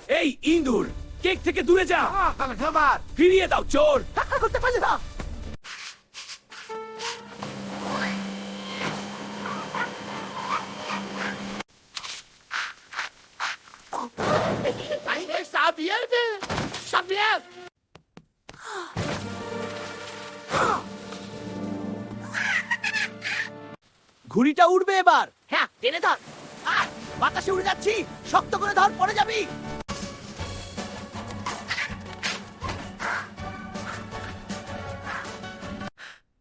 এই ইঁদুর, কেক থেকে দূরে যা। ফিরিয়ে দাও চোর। করতে পারলি না। ঘুড়িটা উঠবে এবার। হ্যাঁ, টেনে ধর। বাতাসে উড়ে যাচ্ছি, শক্ত করে ধর, পড়ে যাবি।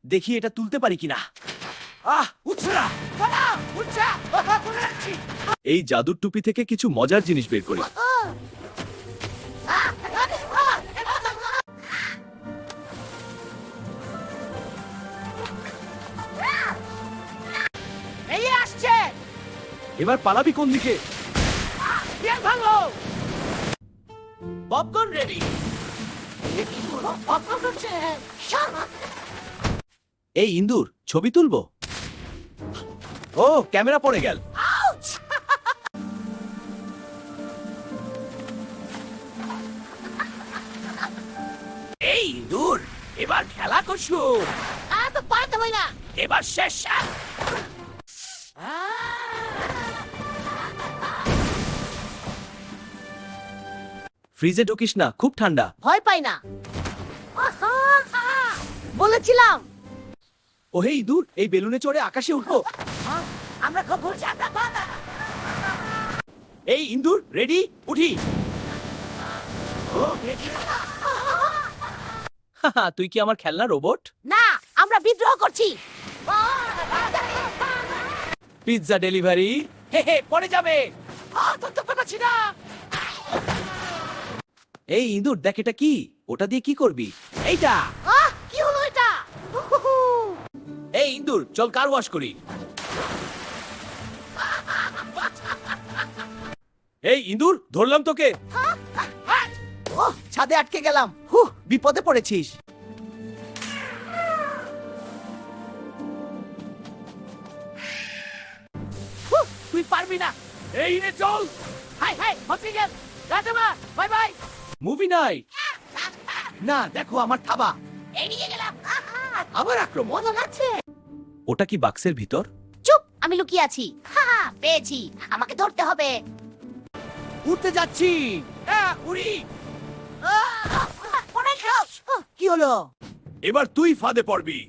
দেখি এটা তুলতে পারি কিনা। উঠছে না। উঠছে। এই জাদুর টুপি থেকে কিছু মজার জিনিস বের করি। এই আসছে। এবার পালাবি কোন দিকে? ভালো। Popcorn ready. এই ইন্দুর, ছবি তুলবো। ও, ক্যামেরা পড়ে গেল। এই ইন্দুর, এবার খেলা করছো। তো পারতে হয় না। এবার শেষ। ফ্রিজে ঢুকিস না, খুব ঠান্ডা। ভয় পাই না। বলেছিলাম। ও হে ইঁদুর, এই বেলুনে চড়ে আকাশে উঠবো। আমরা খুব ভুল জানতাম। এই ইন্দুর, রেডি? উঠি। তুই কি আমার খেলনা রোবট? না, আমরা বিদ্রোহ করছি। Pizza delivery. হে হে, পড়ে যাবে। ধরতে পারছি না। এই ইন্দুর, দেখ এটা কি। ওটা দিয়ে কি করবি? এইটা। কি হলো এটা? এই ইন্দুর, চল কার ওয়াশ করি। এই ইন্দুর, ধরলাম তোকে। ছাদে আটকে গেলাম। বিপদে পড়েছিস। তুই পারবি না। এই নে চল। হাই হাই, হসি গেল। Rajma, bye bye. মুভি নাই। না, দেখো আমার থাবা। এড়িয়ে গেলাম। আবার আক্রমণ। মজা লাগছে। ওটা কি বাক্সের ভিতর? চুপ, আমি লুকিয়ে আছি। পেয়েছি। আমাকে ধরতে হবে। উঠতে যাচ্ছি। উড়ি। কি হলো? এবার তুই ফাঁদে পড়বি।